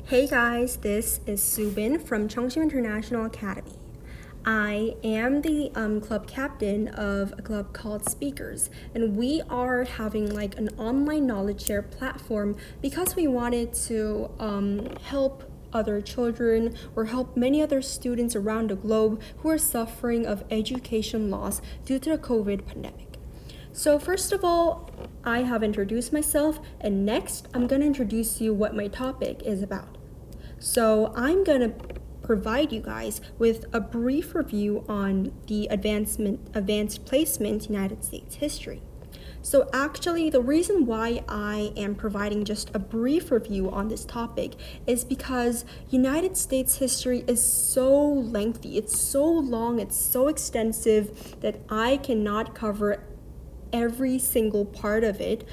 Hey guys, this is Subin from Cheongju International Academy. I am the club captain of a club called Speakers, and we are having like an online knowledge share platform because we wanted to help other children or help many other students around the globe who are suffering of education loss due to the COVID pandemic. So first of all, I have introduced myself, and next I'm going to introduce you what my topic is about. So I'm going to provide you guys with a brief review on the advanced placement United States history. So actually, the reason why I am providing just a brief review on this topic is because United States history is so lengthy, it's so long, it's so extensive that I cannot cover every single part of it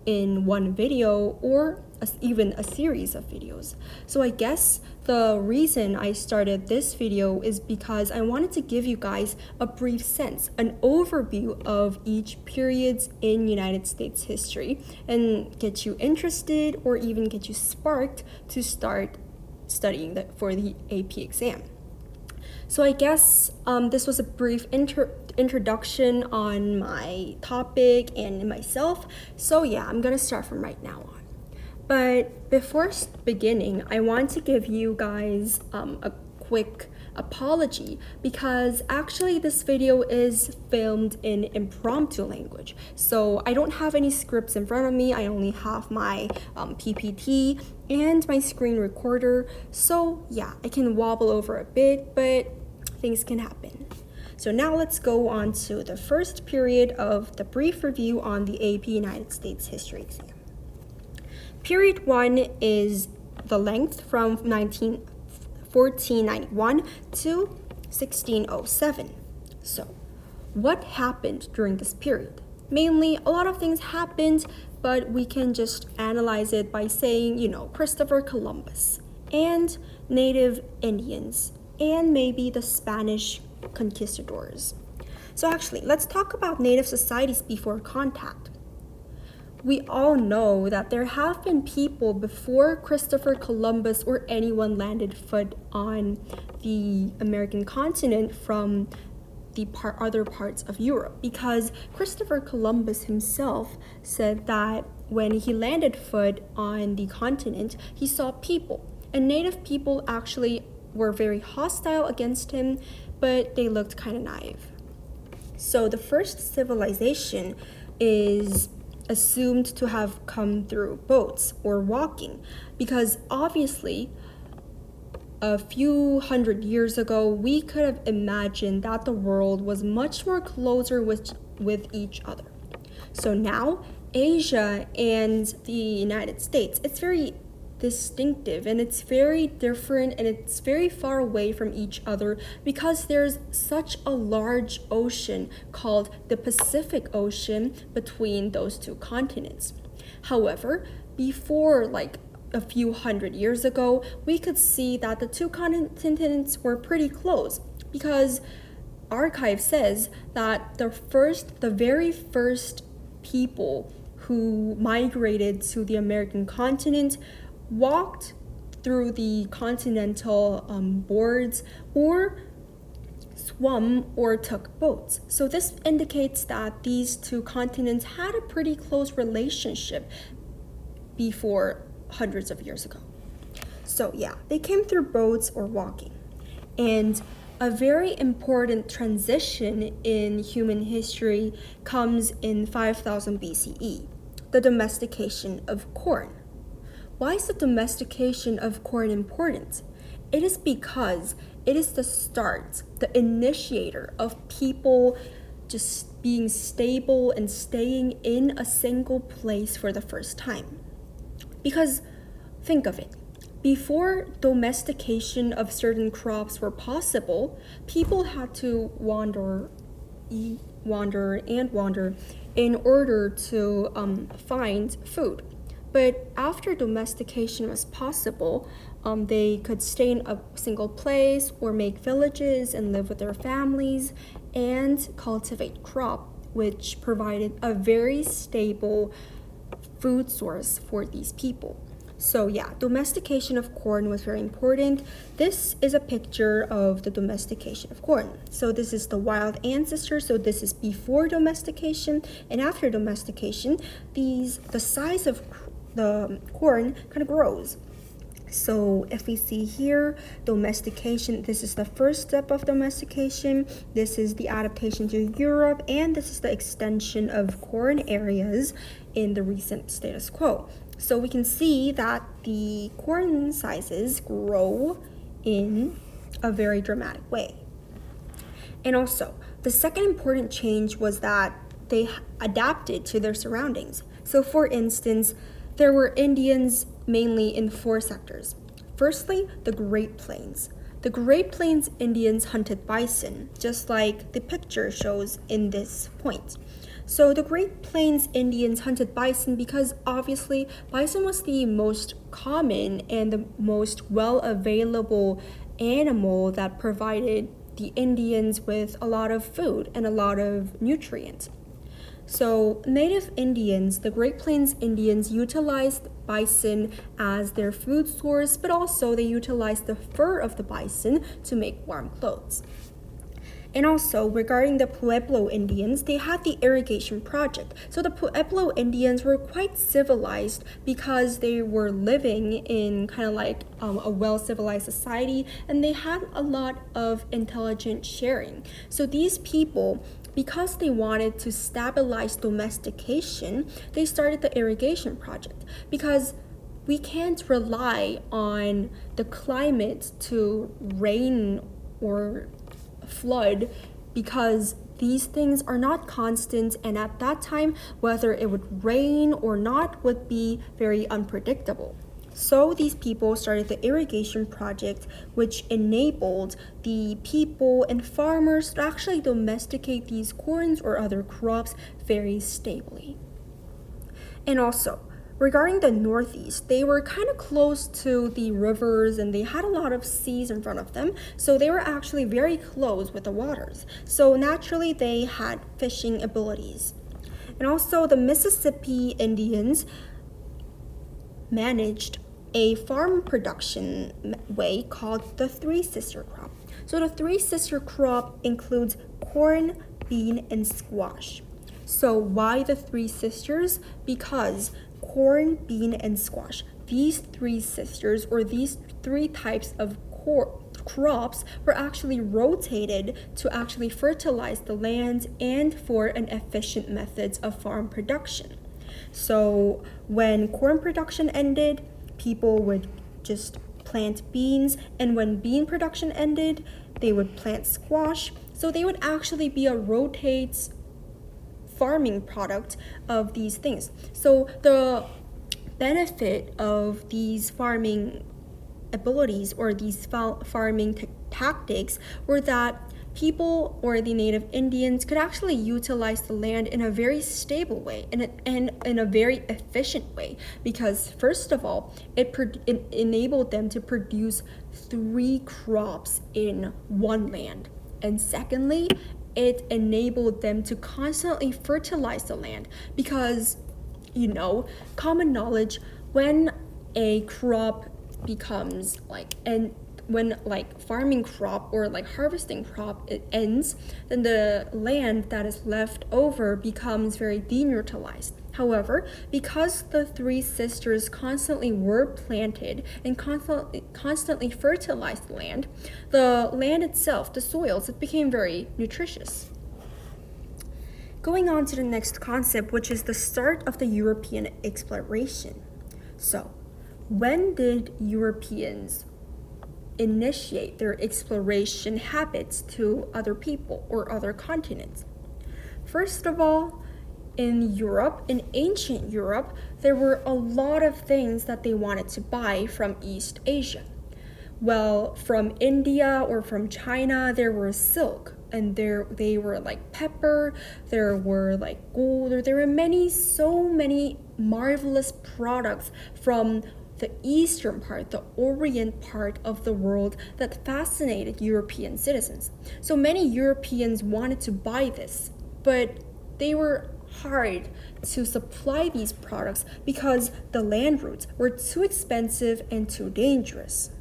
in one video or even a series of videos. So I guess the reason I started this video is because I wanted to give you guys a brief sense, an overview of each periods in United States history and get you interested or even get you sparked to start studying for the AP exam. So I guess this was a brief introduction on my topic and myself. So yeah, I'm gonna start from right now on. But before beginning, I want to give you guys a quick apology because actually this video is filmed in impromptu language. So I don't have any scripts in front of me. I only have my PPT and my screen recorder. So yeah, I can wobble over a bit, but things can happen. So now let's go on to the first period of the brief review on the AP United States history exam. Period 1 is the length from 1491 to 1607. So, what happened during this period? Mainly, a lot of things happened, but we can just analyze it by saying, Christopher Columbus and native Indians and maybe the Spanish conquistadors. So actually, let's talk about native societies before contact. We all know that there have been people before Christopher Columbus or anyone landed foot on the American continent from the other parts of Europe, because Christopher Columbus himself said that when he landed foot on the continent, he saw people, and native people actually were very hostile against him, but they looked kind of naive. So the first civilization is assumed to have come through boats or walking, because obviously a few hundred years ago we could have imagined that the world was much more closer with each other. So now Asia and the United States, it's very distinctive and it's very different and it's very far away from each other because there's such a large ocean called the Pacific Ocean between those two continents. However, before like a few hundred years ago, we could see that the two continents were pretty close because archive says that the very first people who migrated to the American continent walked through the continental boards or swum or took boats. So this indicates that these two continents had a pretty close relationship before hundreds of years ago. So yeah, they came through boats or walking. And a very important transition in human history comes in 5000 BCE, the domestication of corn. Why is the domestication of corn important? It is because it is the start, the initiator of people just being stable and staying in a single place for the first time. Because think of it, before domestication of certain crops were possible, people had to wander in order to find food. But after domestication was possible, they could stay in a single place or make villages and live with their families and cultivate crop, which provided a very stable food source for these people. So yeah, domestication of corn was very important. This is a picture of the domestication of corn. So this is the wild ancestor. So this is before domestication, and after domestication, the size of the corn kind of grows. So if we see here, domestication, this is the first step of domestication. This is the adaptation to Europe, and this is the extension of corn areas in the recent status quo. So we can see that the corn sizes grow in a very dramatic way. And also, the second important change was that they adapted to their surroundings. So for instance, there were Indians mainly in 4 sectors. Firstly, the Great Plains. The Great Plains Indians hunted bison, just like the picture shows in this point. So the Great Plains Indians hunted bison because obviously bison was the most common and the most well-available animal that provided the Indians with a lot of food and a lot of nutrients. So native Indians, the Great Plains Indians, utilized bison as their food source, but also they utilized the fur of the bison to make warm clothes. And also, regarding the Pueblo Indians, they had the irrigation project. So the Pueblo Indians were quite civilized because they were living in kind of like a well-civilized society, and they had a lot of intelligent sharing. So these people, because they wanted to stabilize domestication, they started the irrigation project because we can't rely on the climate to rain or flood because these things are not constant, and at that time whether it would rain or not would be very unpredictable. So these people started the irrigation project, which enabled the people and farmers to actually domesticate these corns or other crops very stably. And also, regarding the Northeast, they were kind of close to the rivers and they had a lot of seas in front of them, so they were actually very close with the waters. So naturally, they had fishing abilities. And also, the Mississippi Indians managed a farm production way called the Three Sister Crop. So the Three Sister Crop includes corn, bean, and squash. So why the Three Sisters? Because corn, bean, and squash, these 3 sisters or these 3 types of crops were actually rotated to actually fertilize the land and for an efficient methods of farm production. So when corn production ended, people would just plant beans, and when bean production ended, they would plant squash. So they would actually be a rotate farming product of these things. So the benefit of these farming abilities or these farming tactics were that people or the native Indians could actually utilize the land in a very stable way and in a very efficient way, because first of all, it enabled them to produce 3 crops in one land, and secondly, it enabled them to constantly fertilize the land because, common knowledge, when a crop becomes when farming crop or harvesting crop it ends, then the land that is left over becomes very denutilized. However, because the 3 sisters constantly were planted and constantly fertilized the land itself, the soils, it became very nutritious. Going on to the next concept, which is the start of the European exploration. So, when did Europeans initiate their exploration habits to other people or other continents? First of all, in Europe, in ancient Europe, there were a lot of things that they wanted to buy from East Asia. Well, from India or from China, there was silk, and they were pepper, there were gold, or there were so many marvelous products from the eastern part, the Orient part of the world that fascinated European citizens. So many Europeans wanted to buy this, but they were hard to supply these products because the land routes were too expensive and too dangerous.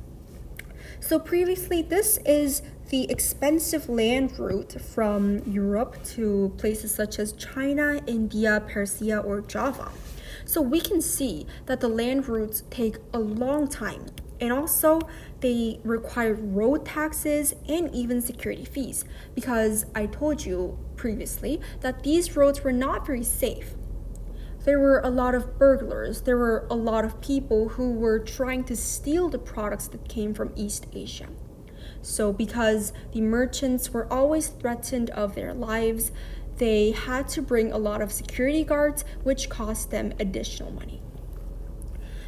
So previously, this is the expensive land route from Europe to places such as China, India, Persia, or Java. So we can see that the land routes take a long time, and also they require road taxes and even security fees, because I told you previously that these roads were not very safe. There were a lot of burglars, there were a lot of people who were trying to steal the products that came from East Asia. So because the merchants were always threatened of their lives, they had to bring a lot of security guards, which cost them additional money.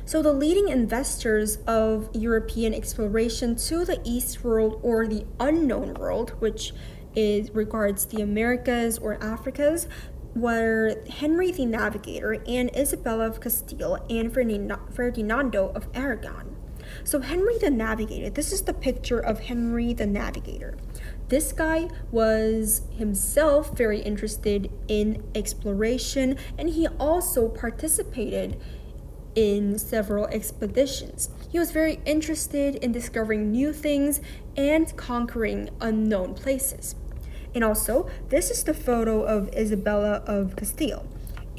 So the leading investors of European exploration to the East world, or the unknown world, which regards the Americas or Africas, were Henry the Navigator and Isabella of Castile and Ferdinando of Aragon. So Henry the Navigator, this is the picture of Henry the Navigator. This guy was himself very interested in exploration, and he also participated in several expeditions. He was very interested in discovering new things and conquering unknown places. And also, this is the photo of Isabella of Castile.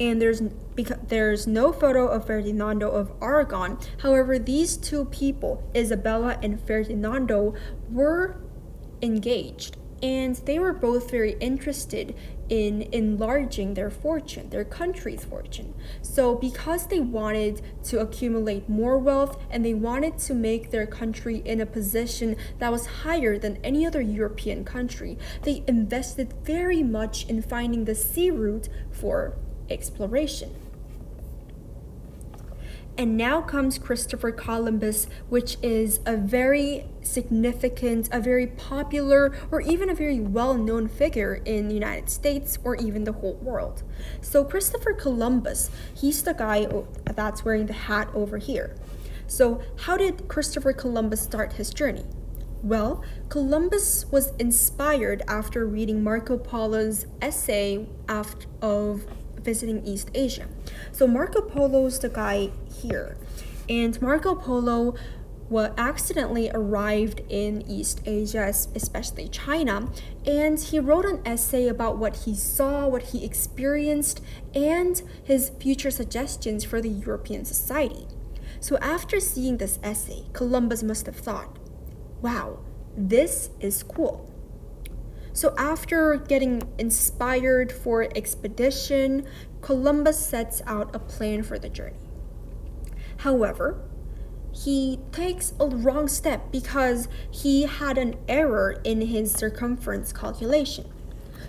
And there's no photo of Ferdinando of Aragon. However, these two people, Isabella and Ferdinando, were engaged, and they were both very interested in enlarging their fortune, their country's fortune. So because they wanted to accumulate more wealth and they wanted to make their country in a position that was higher than any other European country, they invested very much in finding the sea route for exploration. And now comes Christopher Columbus, which is a very significant, a very popular, or even a very well-known figure in the United States or even the whole world. So Christopher Columbus, he's the guy that's wearing the hat over here. So how did Christopher Columbus start his journey? Well, Columbus was inspired after reading Marco Polo's essay of visiting East Asia. So Marco Polo's the guy here, and Marco Polo accidentally arrived in East Asia, especially China, and he wrote an essay about what he saw, what he experienced, and his future suggestions for the European society. So after seeing this essay, Columbus must have thought, wow, this is cool. So after getting inspired for expedition, Columbus sets out a plan for the journey. However, he takes a wrong step because he had an error in his circumference calculation.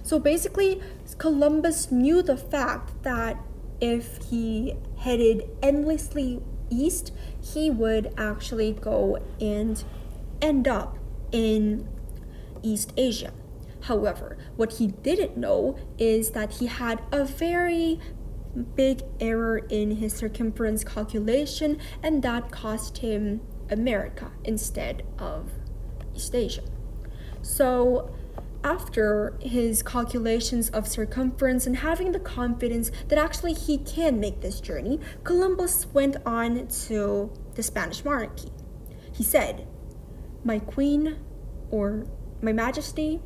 So basically, Columbus knew the fact that if he headed endlessly east, he would actually go and end up in East Asia. However, what he didn't know is that he had a very big error in his circumference calculation, and that cost him America instead of East Asia. So after his calculations of circumference and having the confidence that actually he can make this journey, Columbus went on to the Spanish monarchy. He said, "My queen, or my majesty,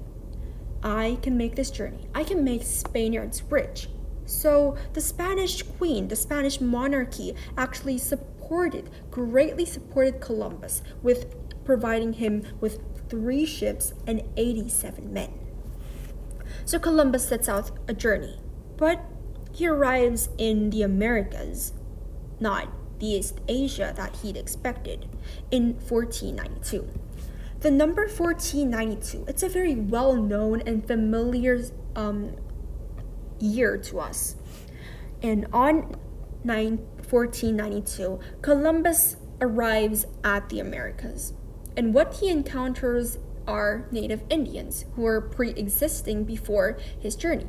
I can make this journey. I can make Spaniards rich." So the Spanish queen, the Spanish monarchy, actually greatly supported Columbus with providing him with 3 ships and 87 men. So Columbus sets out a journey, but he arrives in the Americas, not the East Asia that he'd expected, in 1492. The number 1492, it's a very well-known and familiar year to us. And on 1492, Columbus arrives at the Americas. And what he encounters are native Indians who were pre-existing before his journey.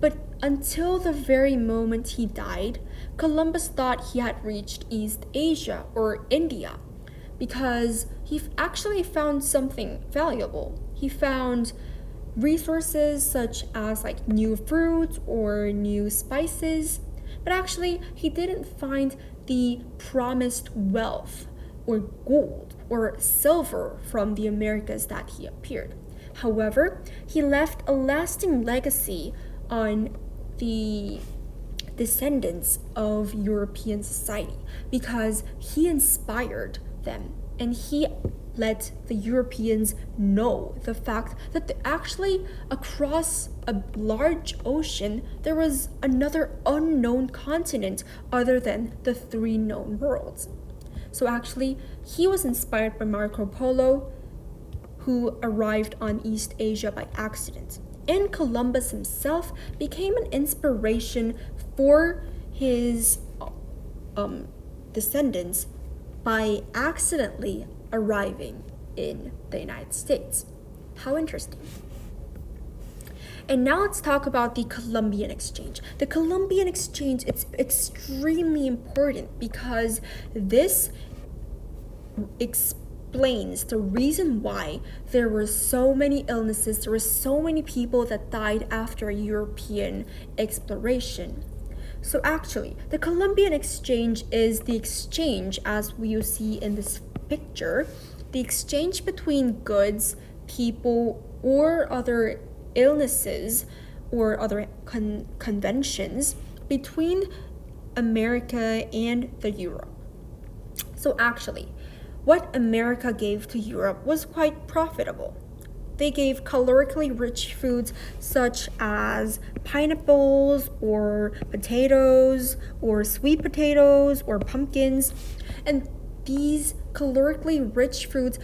But until the very moment he died, Columbus thought he had reached East Asia or India, because he actually found something valuable. He found resources such as like new fruits or new spices, but actually he didn't find the promised wealth or gold or silver from the Americas that he appeared. However, he left a lasting legacy on the descendants of European society because he inspired them and he let the Europeans know the fact that actually across a large ocean there was another unknown continent other than the three known worlds. So actually, he was inspired by Marco Polo, who arrived on East Asia by accident. And Columbus himself became an inspiration for his descendants by accidentally arriving in the United States. How interesting. And now let's talk about the Columbian Exchange. The Columbian Exchange, it's extremely important because this explains the reason why there were so many illnesses, there were so many people that died after European exploration. So actually, the Columbian Exchange is the exchange, as we see in this picture, the exchange between goods, people, or other illnesses or other conventions between America and the Europe. So actually, what America gave to Europe was quite profitable. They gave calorically rich foods such as pineapples or potatoes or sweet potatoes or pumpkins. And these calorically rich foods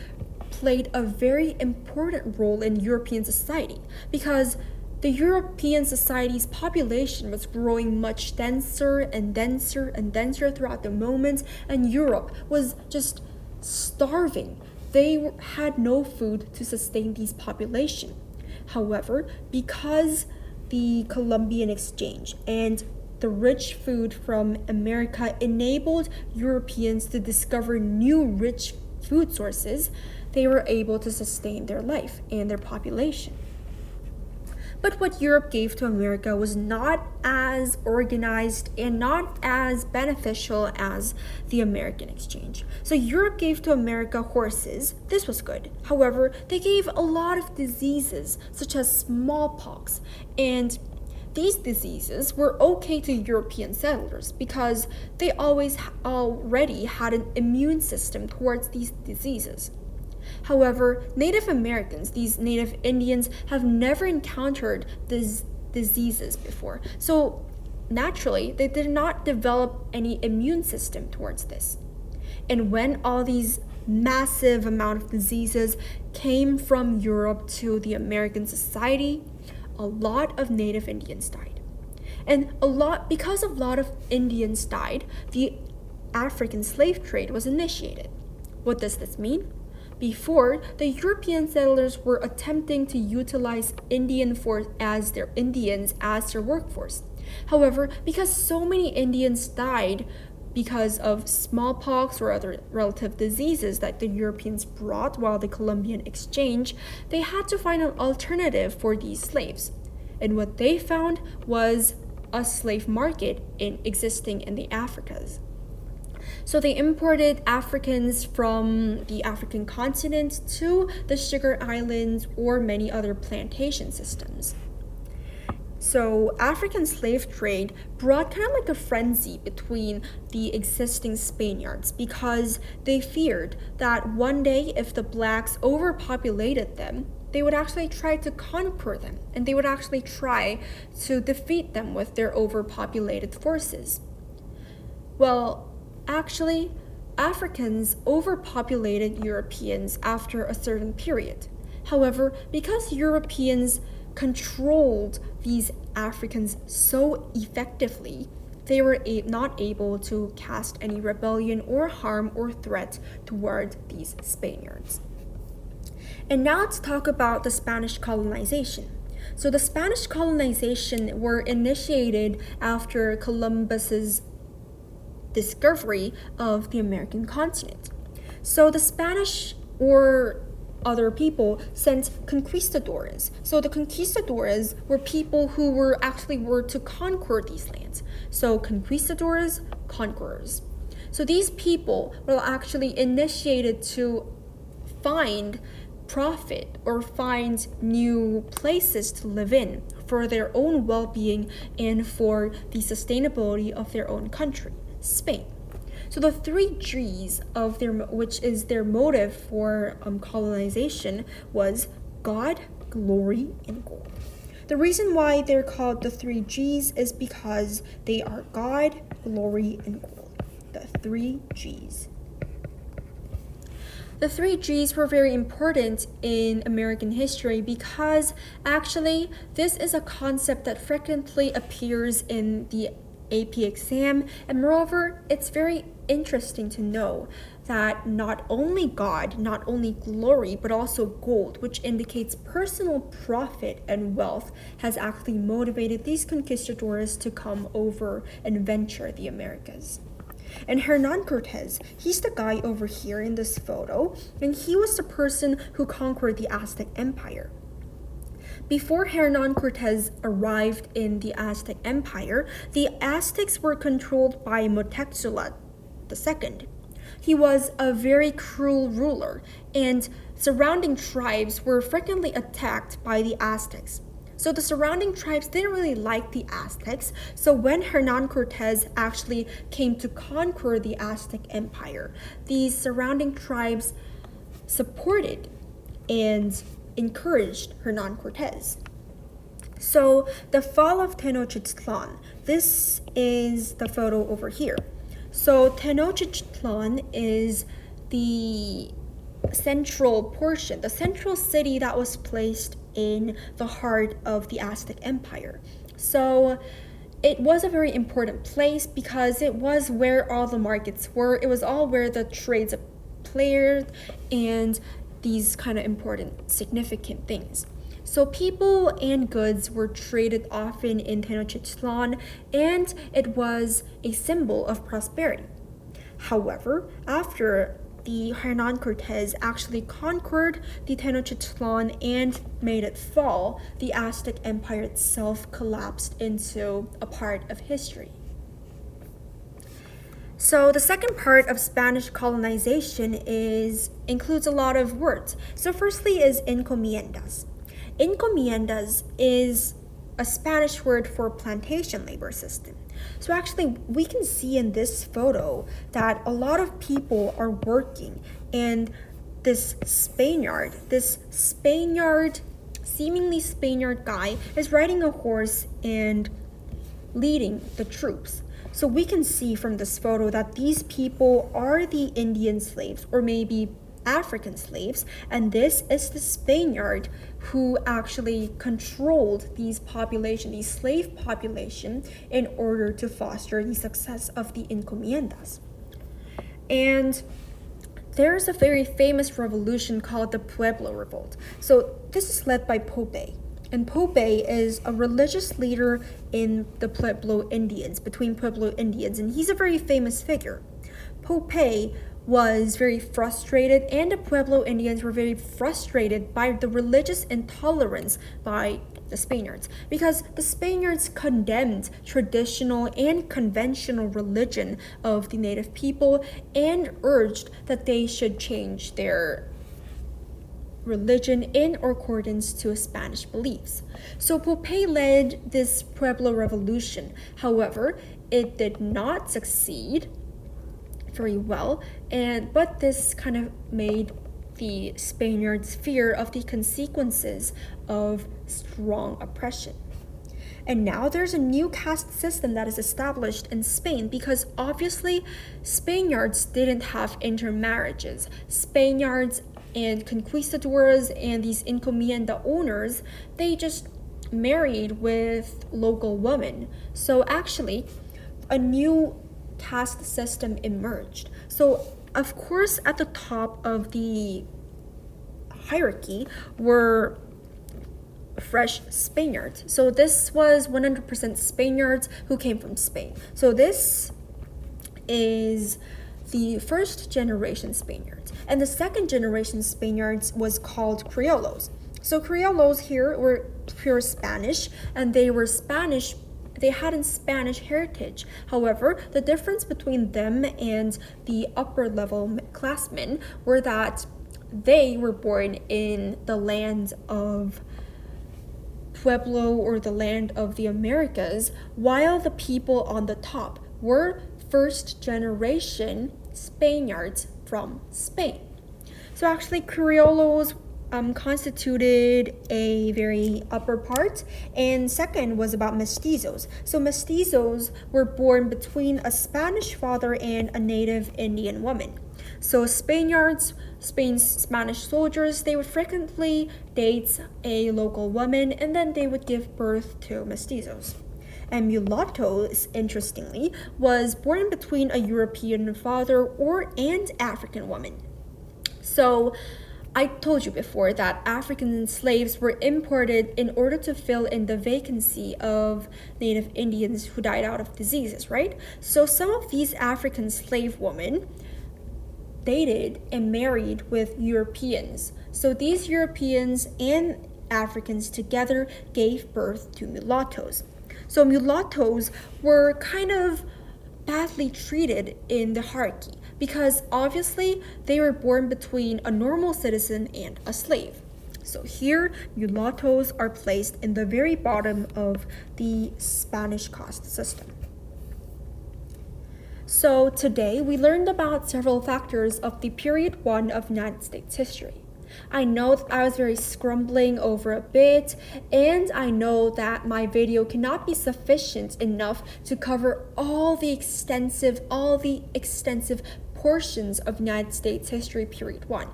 played a very important role in European society because the European society's population was growing much denser and denser and denser throughout the moment, and Europe was just starving. They had no food to sustain these population. However, because the Columbian Exchange and the rich food from America enabled Europeans to discover new rich food sources, they were able to sustain their life and their population. But what Europe gave to America was not as organized and not as beneficial as the American exchange. So Europe gave to America horses. This was good. However, they gave a lot of diseases such as smallpox, and these diseases were okay to European settlers because they already had an immune system towards these diseases. However, Native Americans, these Native Indians, have never encountered these diseases before. So naturally, they did not develop any immune system towards this. And when all these massive amount of diseases came from Europe to the American society, a lot of Native Indians died. And because a lot of Indians died, the African slave trade was initiated. What does this mean? Before, the European settlers were attempting to utilize Indians as their workforce. However, because so many Indians died because of smallpox or other relative diseases that the Europeans brought while the Columbian Exchange, they had to find an alternative for these slaves. And what they found was a slave market existing in the Africas. So they imported Africans from the African continent to the sugar islands or many other plantation systems. So African slave trade brought kind of like a frenzy between the existing Spaniards because they feared that one day if the blacks overpopulated them, they would actually try to conquer them and they would actually try to defeat them with their overpopulated forces. Well, actually, Africans overpopulated Europeans after a certain period. However, because Europeans controlled these Africans so effectively, they were not able to cast any rebellion or harm or threat toward these Spaniards. And now let's talk about the Spanish colonization. So the Spanish colonization were initiated after Columbus's discovery of the American continent. So the Spanish, or other people sent conquistadores. So the conquistadores were people who were to conquer these lands. So conquistadores, conquerors. So these people were actually initiated to find profit or find new places to live in for their own well-being and for the sustainability of their own country, Spain. So the three G's of which is their motive for colonization, was God, glory, and gold. The reason why they're called the three G's is because they are God, glory, and gold. The three G's. The three G's were very important in American history because actually this is a concept that frequently appears in the AP exam, and moreover, it's very interesting to know that not only God, not only glory, but also gold, which indicates personal profit and wealth, has actually motivated these conquistadors to come over and venture the Americas. And Hernan Cortez, he's the guy over here in this photo, and he was the person who conquered the Aztec Empire. Before Hernan Cortez arrived in the Aztec Empire, the Aztecs were controlled by Moctezuma II. He was a very cruel ruler, and surrounding tribes were frequently attacked by the Aztecs. So the surrounding tribes didn't really like the Aztecs, so when Hernan Cortez actually came to conquer the Aztec Empire, these surrounding tribes supported and encouraged Hernan Cortez. So the fall of Tenochtitlan, this is the photo over here. So Tenochtitlan is the central portion, the central city that was placed in the heart of the Aztec Empire. So it was a very important place because it was where all the markets were. It was all where the trades played and these kind of important, significant things. So people and goods were traded often in Tenochtitlan, and it was a symbol of prosperity. However, after the Hernan Cortez actually conquered the Tenochtitlan and made it fall, the Aztec Empire itself collapsed into a part of history. So the second part of Spanish colonization includes a lot of words. So firstly is encomiendas. Encomiendas is a Spanish word for plantation labor system. So actually we can see in this photo that a lot of people are working, and this seemingly Spaniard guy is riding a horse and leading the troops. So we can see from this photo that these people are the Indian slaves, or maybe African slaves, and this is the Spaniard who actually controlled these slave population, in order to foster the success of the encomiendas. And there's a very famous revolution called the Pueblo Revolt. So this is led by Pope. And Pope is a religious leader in the Pueblo Indians, between Pueblo Indians, and he's a very famous figure. Pope was very frustrated, and the Pueblo Indians were very frustrated by the religious intolerance by the Spaniards, because the Spaniards condemned traditional and conventional religion of the native people and urged that they should change their religion in accordance to Spanish beliefs. So Pope led this Pueblo Revolution. However, it did not succeed very well, but this kind of made the Spaniards fear of the consequences of strong oppression. And now there's a new caste system that is established in Spain, because obviously Spaniards didn't have intermarriages. Spaniards and conquistadors and these encomienda owners, they just married with local women. So actually, a new caste system emerged. So of course, at the top of the hierarchy were fresh Spaniards. So this was 100% Spaniards who came from Spain. So this is the first generation Spaniards, and the second generation Spaniards was called Criollos. So Criollos here were pure Spanish, and they were Spanish. They had a Spanish heritage. However, the difference between them and the upper level classmen were that they were born in the land of Pueblo, or the land of the Americas, while the people on the top were first generation Spaniards from Spain. So actually Criollos constituted a very upper part, and second was about mestizos. So mestizos were born between a Spanish father and a native Indian woman. So Spaniards, Spain's Spanish soldiers, they would frequently date a local woman, and then they would give birth to mestizos. And mulattoes, interestingly, was born between a European father and African woman. So I told you before that African slaves were imported in order to fill in the vacancy of native Indians who died out of diseases, right? So some of these African slave women dated and married with Europeans. So these Europeans and Africans together gave birth to mulattoes. So mulattoes were kind of badly treated in the hierarchy because obviously they were born between a normal citizen and a slave. So here, mulattoes are placed in the very bottom of the Spanish caste system. So today we learned about several factors of the period 1 of United States history. I know that I was very scrambling over a bit, and I know that my video cannot be sufficient enough to cover all the extensive portions of United States history period 1.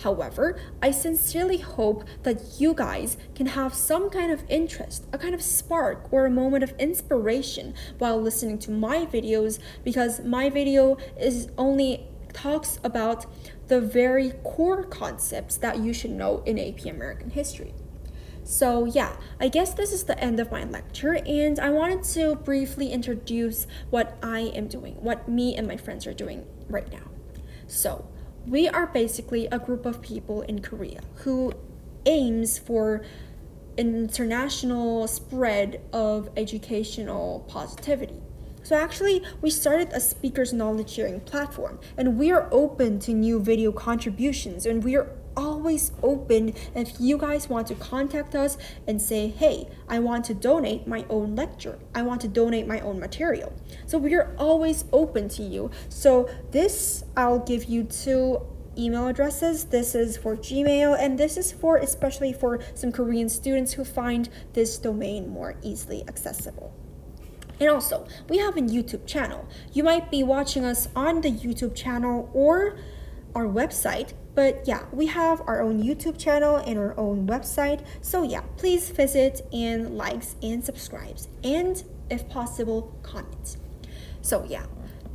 However, I sincerely hope that you guys can have some kind of interest, a kind of spark or a moment of inspiration while listening to my videos, because my video is only talks about the very core concepts that you should know in AP American history. So yeah, I guess this is the end of my lecture, and I wanted to briefly introduce what I am doing, what me and my friends are doing right now. So we are basically a group of people in Korea who aims for international spread of educational positivity. So actually, we started a speakers knowledge sharing platform, and we are open to new video contributions, and we are always open if you guys want to contact us and say, hey, I want to donate my own lecture, I want to donate my own material. So we are always open to you. So this, I'll give you 2 email addresses. This is for Gmail, and this is for especially for some Korean students who find this domain more easily accessible. And also, we have a YouTube channel. You might be watching us on the YouTube channel or our website, but yeah, we have our own YouTube channel and our own website. So yeah, please visit and likes and subscribes, and if possible, comments. So yeah,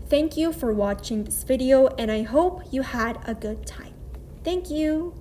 thank you for watching this video, and I hope you had a good time. Thank you.